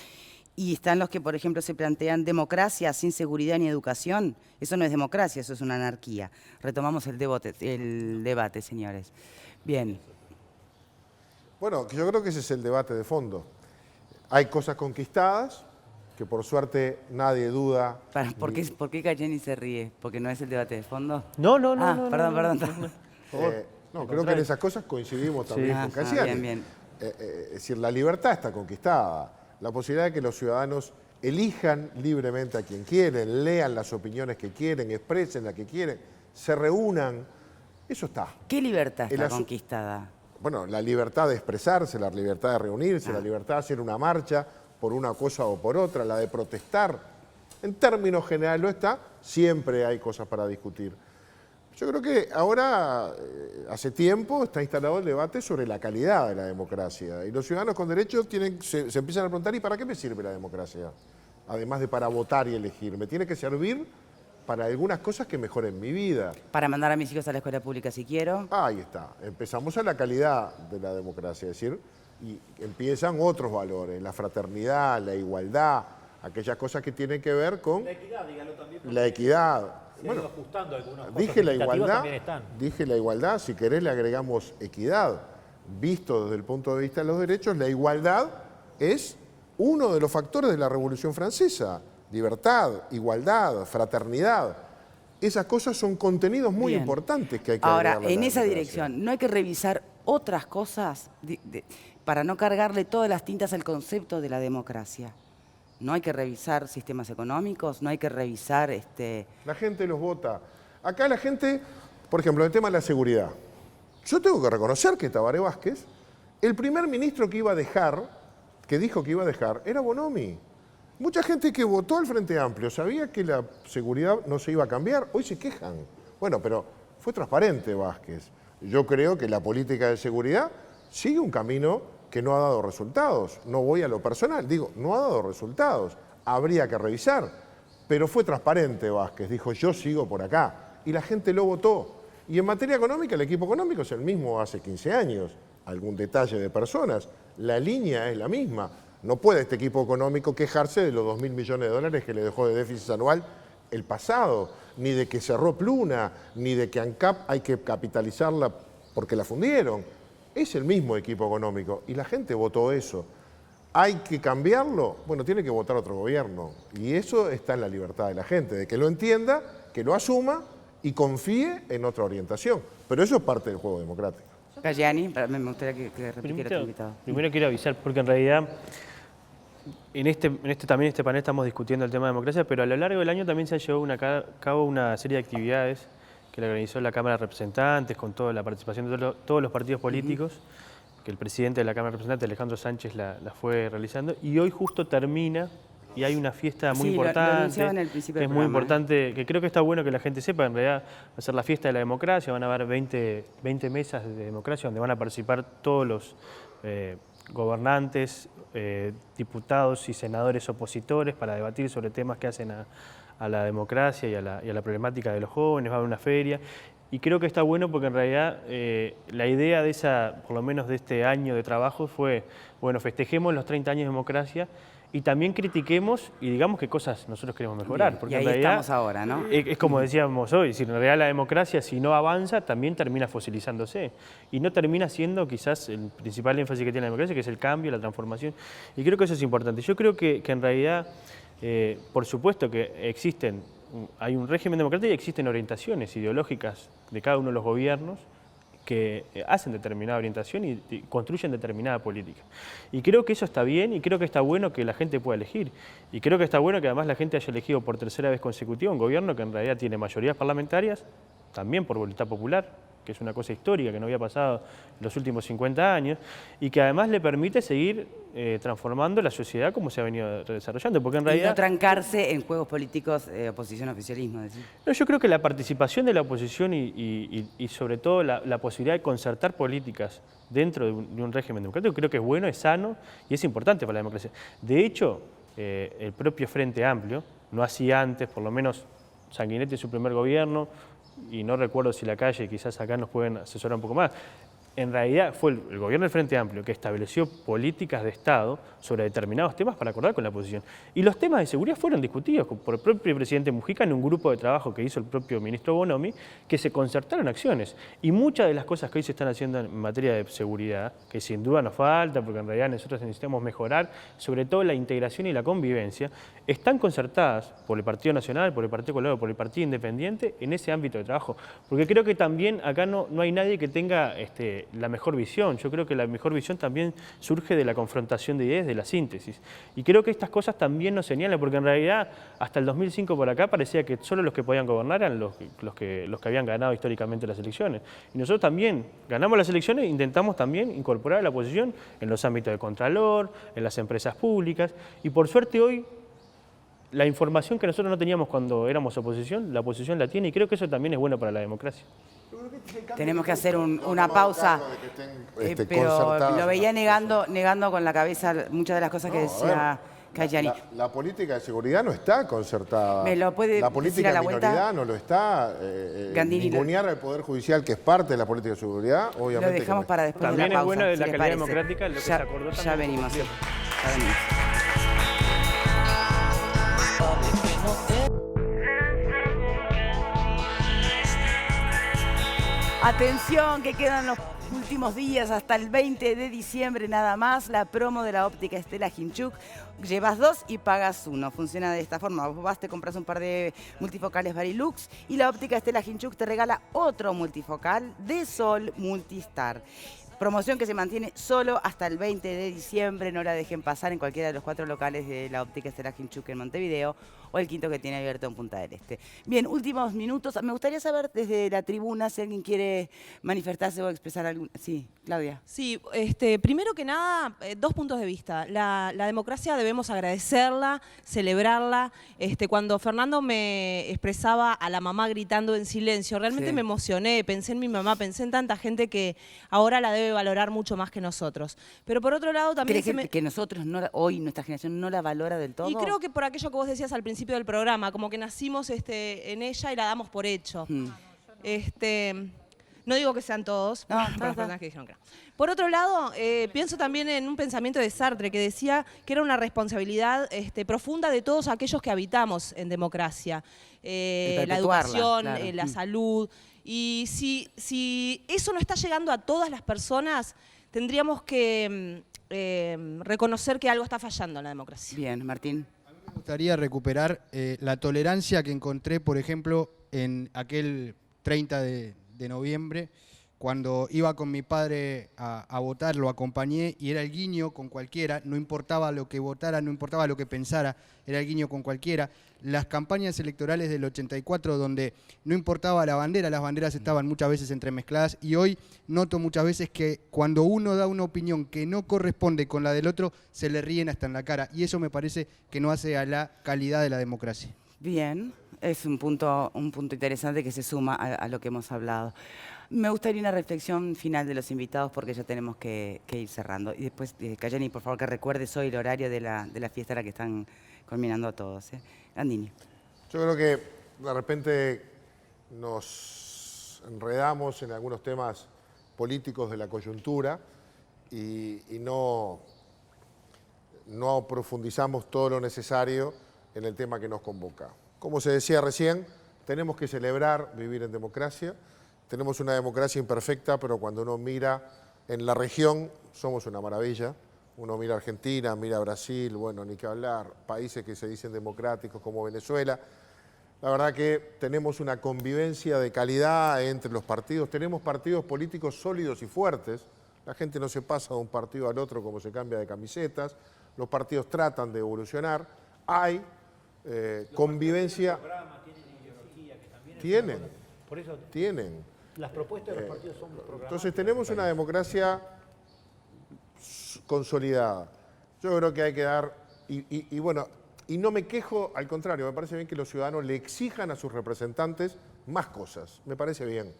Y están los que, por ejemplo, se plantean democracia sin seguridad ni educación. Eso no es democracia, eso es una anarquía. Retomamos el debate, señores. Bien. Bueno, yo creo que ese es el debate de fondo. Hay cosas conquistadas que por suerte nadie duda. ¿Por qué Cayeni se ríe? ¿Porque no es el debate de fondo? No. Perdón. No, creo que en esas cosas coincidimos también con Cayeni. Bien. Es decir, la libertad está conquistada. La posibilidad de que los ciudadanos elijan libremente a quien quieren, lean las opiniones que quieren, expresen la que quieren, se reúnan, eso está. ¿Qué libertad está conquistada? Bueno, la libertad de expresarse, la libertad de reunirse, la libertad de hacer una marcha por una cosa o por otra, la de protestar. En términos generales lo está, siempre hay cosas para discutir. Yo creo que ahora, hace tiempo, está instalado el debate sobre la calidad de la democracia. Y los ciudadanos con derechos se empiezan a preguntar, ¿y para qué me sirve la democracia? Además de para votar y elegir. ¿Me tiene que servir para algunas cosas que mejoren mi vida? Para mandar a mis hijos a la escuela pública si quiero. Ahí está. Empezamos a la calidad de la democracia, es decir, y empiezan otros valores, la fraternidad, la igualdad, aquellas cosas que tienen que ver con... La equidad, dígalo también. La equidad. Bueno, ajustando algunas cosas dije la igualdad, si querés le agregamos equidad. Visto desde el punto de vista de los derechos, la igualdad es uno de los factores de la Revolución Francesa. Libertad, igualdad, fraternidad. Esas cosas son contenidos muy importantes que hay que Ahora, agregarle a en la esa democracia. dirección, ¿no hay que revisar otras cosas para no cargarle todas las tintas al concepto de la democracia? ¿No hay que revisar sistemas económicos? ¿No hay que revisar La gente los vota. Acá la gente, por ejemplo, el tema de la seguridad. Yo tengo que reconocer que Tabaré Vázquez, el primer ministro que iba a dejar, que dijo que iba a dejar, era Bonomi. Mucha gente que votó al Frente Amplio sabía que la seguridad no se iba a cambiar, hoy se quejan. Bueno, pero fue transparente Vázquez. Yo creo que la política de seguridad sigue un camino que no ha dado resultados. No voy a lo personal, digo, no ha dado resultados. Habría que revisar. Pero fue transparente Vázquez, dijo yo sigo por acá. Y la gente lo votó. Y en materia económica, el equipo económico es el mismo hace 15 años. Algún detalle de personas. La línea es la misma. No puede este equipo económico quejarse de los 2.000 millones de dólares que le dejó de déficit anual el pasado, ni de que cerró Pluna, ni de que ANCAP hay que capitalizarla porque la fundieron. Es el mismo equipo económico y la gente votó eso. ¿Hay que cambiarlo? Bueno, tiene que votar otro gobierno. Y eso está en la libertad de la gente, de que lo entienda, que lo asuma y confíe en otra orientación. Pero eso es parte del juego democrático. Cayani, me gustaría que repitiera tu invitado. Primero quiero avisar, porque en realidad en este panel estamos discutiendo el tema de democracia, pero a lo largo del año también se ha llevado a cabo una serie de actividades que la organizó la Cámara de Representantes, con toda la participación de todos los partidos políticos, que el presidente de la Cámara de Representantes, Alejandro Sánchez, la fue realizando, y hoy justo termina y hay una fiesta muy importante, que es muy importante, que creo que está bueno que la gente sepa. En realidad va a ser la fiesta de la democracia, van a haber 20 mesas de democracia donde van a participar todos los gobernantes, diputados y senadores opositores para debatir sobre temas que hacen a la democracia y a la problemática de los jóvenes. Va a haber una feria y creo que está bueno porque en realidad la idea de por lo menos de este año de trabajo fue, bueno, festejemos los 30 años de democracia y también critiquemos y digamos qué cosas nosotros queremos mejorar. Bien, porque y ahí en realidad, estamos ahora, ¿no? Es como decíamos hoy, si en realidad la democracia, si no avanza, también termina fosilizándose. Y no termina siendo quizás el principal énfasis que tiene la democracia, que es el cambio, la transformación. Y creo que eso es importante. Yo creo que en realidad, por supuesto que hay un régimen democrático y existen orientaciones ideológicas de cada uno de los gobiernos que hacen determinada orientación y construyen determinada política. Y creo que eso está bien y creo que está bueno que la gente pueda elegir. Y creo que está bueno que además la gente haya elegido por tercera vez consecutiva un gobierno que en realidad tiene mayorías parlamentarias, también por voluntad popular, que es una cosa histórica que no había pasado en los últimos 50 años, y que además le permite seguir transformando la sociedad como se ha venido desarrollando. Porque en realidad, y no trancarse en juegos políticos, oposición-oficialismo. No, yo creo que la participación de la oposición y sobre todo la posibilidad de concertar políticas dentro de un régimen democrático, creo que es bueno, es sano y es importante para la democracia. De hecho, el propio Frente Amplio, no hacía antes, por lo menos Sanguinetti en su primer gobierno, y no recuerdo si la calle, quizás acá nos pueden asesorar un poco más, en realidad fue el gobierno del Frente Amplio que estableció políticas de Estado sobre determinados temas para acordar con la oposición. Y los temas de seguridad fueron discutidos por el propio presidente Mujica en un grupo de trabajo que hizo el propio ministro Bonomi, que se concertaron acciones. Y muchas de las cosas que hoy se están haciendo en materia de seguridad, que sin duda nos falta, porque en realidad nosotros necesitamos mejorar, sobre todo la integración y la convivencia, están concertadas por el Partido Nacional, por el Partido Colorado, por el Partido Independiente en ese ámbito de trabajo. Porque creo que también acá no hay nadie que tenga la mejor visión. Yo creo que la mejor visión también surge de la confrontación de ideas, de la síntesis. Y creo que estas cosas también nos señalan, porque en realidad hasta el 2005 por acá parecía que solo los que podían gobernar eran los que habían ganado históricamente las elecciones. Y nosotros también ganamos las elecciones e intentamos también incorporar a la oposición en los ámbitos de contralor, en las empresas públicas. Y por suerte hoy la información que nosotros no teníamos cuando éramos oposición, la oposición la tiene y creo que eso también es bueno para la democracia. Tenemos que hacer una pausa, pero lo veía negando con la cabeza muchas de las cosas que decía Cayani. La política de seguridad no está concertada. ¿Me lo puede la decir política a la minoridad vuelta? no lo está. Gandini, Ningunear al Poder Judicial, que es parte de la política de seguridad, obviamente. Lo dejamos para después también de la pausa. También es bueno si la calidad parece. democrática, lo que se acordó también. Ya venimos. Ya venimos. Atención, que quedan los últimos días hasta el 20 de diciembre nada más. La promo de la óptica Estela Hinchuk. Llevas 2 y pagas 1. Funciona de esta forma. Vos vas, te compras un par de multifocales Varilux y la óptica Estela Hinchuk te regala otro multifocal de Sol Multistar. Promoción que se mantiene solo hasta el 20 de diciembre. No la dejen pasar en cualquiera de los 4 locales de la óptica Estela Hinchuk en Montevideo o el quinto que tiene abierto en Punta del Este. Bien, últimos minutos. Me gustaría saber desde la tribuna si alguien quiere manifestarse o expresar algún... Sí, Claudia. Sí, primero que nada, 2 puntos de vista. La democracia debemos agradecerla, celebrarla. Cuando Fernando me expresaba a la mamá gritando en silencio, realmente me emocioné, pensé en mi mamá, pensé en tanta gente que ahora la debe valorar mucho más que nosotros. Pero por otro lado también... ¿Crees que nosotros, hoy nuestra generación, no la valora del todo? Y creo que por aquello que vos decías al principio del programa, como que nacimos en ella y la damos por hecho. No digo que sean todos, por las personas que dijeron que no. Por otro lado, pienso también en un pensamiento de Sartre que decía que era una responsabilidad profunda de todos aquellos que habitamos en democracia. La educación, claro. La salud. Y si eso no está llegando a todas las personas, tendríamos que reconocer que algo está fallando en la democracia. Bien, Martín. Me gustaría recuperar la tolerancia que encontré, por ejemplo, en aquel 30 de noviembre, cuando iba con mi padre a votar, lo acompañé y era el guiño con cualquiera, no importaba lo que votara, no importaba lo que pensara, era el guiño con cualquiera. Las campañas electorales del 84, donde no importaba la bandera, las banderas estaban muchas veces entremezcladas, y hoy noto muchas veces que cuando uno da una opinión que no corresponde con la del otro, se le ríen hasta en la cara, y eso me parece que no hace a la calidad de la democracia. Bien, es un punto interesante que se suma a lo que hemos hablado. Me gustaría una reflexión final de los invitados porque ya tenemos que ir cerrando. Y después, Cayani, por favor, que recuerdes hoy el horario de la fiesta a la que están culminando a todos. Gandini. Yo creo que de repente nos enredamos en algunos temas políticos de la coyuntura y no profundizamos todo lo necesario en el tema que nos convoca. Como se decía recién, tenemos que celebrar vivir en democracia. Tenemos una democracia imperfecta, pero cuando uno mira en la región, somos una maravilla. Uno mira a Argentina, mira a Brasil, bueno, ni que hablar, países que se dicen democráticos como Venezuela. La verdad que tenemos una convivencia de calidad entre los partidos. Tenemos partidos políticos sólidos y fuertes. La gente no se pasa de un partido al otro como se cambia de camisetas. Los partidos tratan de evolucionar. Hay convivencia. Tienen. Las propuestas de los partidos son programas. Entonces tenemos una democracia consolidada. Yo creo que hay que dar, y no me quejo, al contrario, me parece bien que los ciudadanos le exijan a sus representantes más cosas, me parece bien,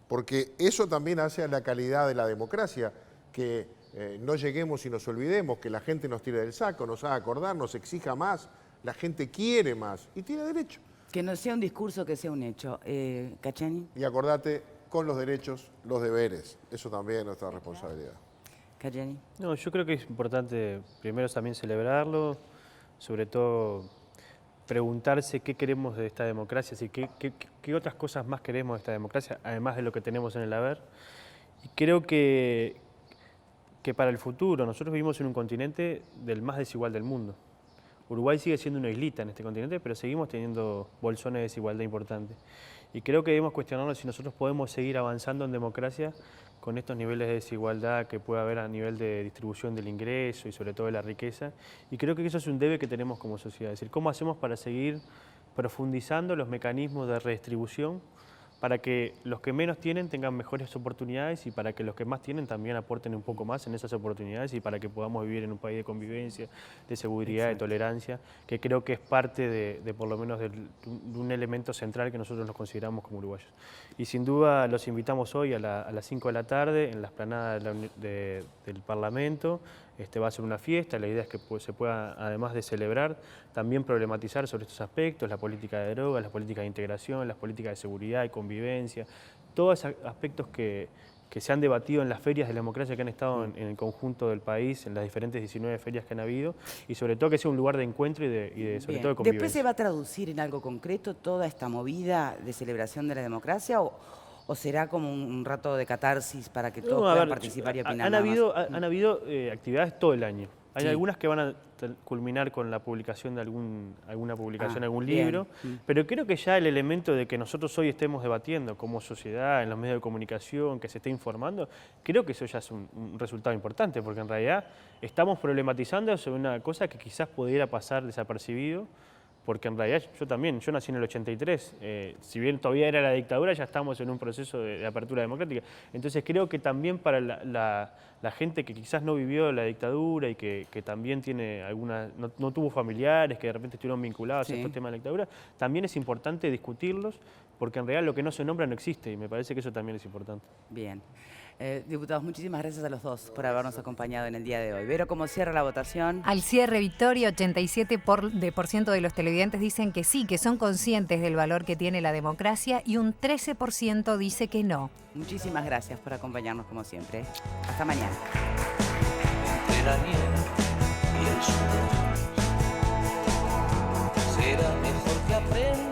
porque eso también hace a la calidad de la democracia, que no lleguemos y nos olvidemos, que la gente nos tire del saco, nos haga acordar, nos exija más, la gente quiere más y tiene derecho. Que no sea un discurso, que sea un hecho. Cayani. Y acordate, con los derechos, los deberes, eso también es nuestra responsabilidad. Cayani. No, yo creo que es importante primero también celebrarlo, sobre todo preguntarse qué queremos de esta democracia, qué otras cosas más queremos de esta democracia, además de lo que tenemos en el haber. Y creo que para el futuro, nosotros vivimos en un continente del más desigual del mundo. Uruguay sigue siendo una islita en este continente, pero seguimos teniendo bolsones de desigualdad importantes. Y creo que debemos cuestionarnos si nosotros podemos seguir avanzando en democracia con estos niveles de desigualdad que puede haber a nivel de distribución del ingreso y sobre todo de la riqueza. Y creo que eso es un debe que tenemos como sociedad. Es decir, ¿cómo hacemos para seguir profundizando los mecanismos de redistribución para que los que menos tienen tengan mejores oportunidades y para que los que más tienen también aporten un poco más en esas oportunidades y para que podamos vivir en un país de convivencia, de seguridad, de tolerancia, que creo que es parte de por lo menos de un elemento central que nosotros nos consideramos como uruguayos. Y sin duda los invitamos hoy a las 5 de la tarde en la explanada del Parlamento. Va a ser una fiesta, la idea es que se pueda, además de celebrar, también problematizar sobre estos aspectos, la política de drogas, las políticas de integración, las políticas de seguridad y convivencia, todos aspectos que se han debatido en las ferias de la democracia que han estado en el conjunto del país, en las diferentes 19 ferias que han habido, y sobre todo que sea un lugar de encuentro y sobre todo de convivencia. ¿Después se va a traducir en algo concreto toda esta movida de celebración de la democracia o será como un rato de catarsis para que todos puedan participar y opinar? Han habido actividades todo el año. Hay algunas que van a culminar con la publicación de alguna publicación, algún libro, pero creo que ya el elemento de que nosotros hoy estemos debatiendo como sociedad, en los medios de comunicación, que se esté informando, creo que eso ya es un resultado importante, porque en realidad estamos problematizando sobre una cosa que quizás pudiera pasar desapercibido, porque en realidad yo nací en el 83, si bien todavía era la dictadura, ya estamos en un proceso de apertura democrática. Entonces creo que también para la gente que quizás no vivió la dictadura y que también tiene no tuvo familiares que de repente estuvieron vinculados a estos temas de la dictadura, también es importante discutirlos, porque en realidad lo que no se nombra no existe y me parece que eso también es importante. Bien. Diputados, muchísimas gracias a los dos por habernos acompañado en el día de hoy. Vero, ¿cómo cierra la votación? Al cierre, Victoria, 87% de los televidentes dicen que sí, que son conscientes del valor que tiene la democracia y un 13% dice que no. Muchísimas gracias por acompañarnos como siempre. Hasta mañana. Entre la nieve y el sudor, será mejor que aprenda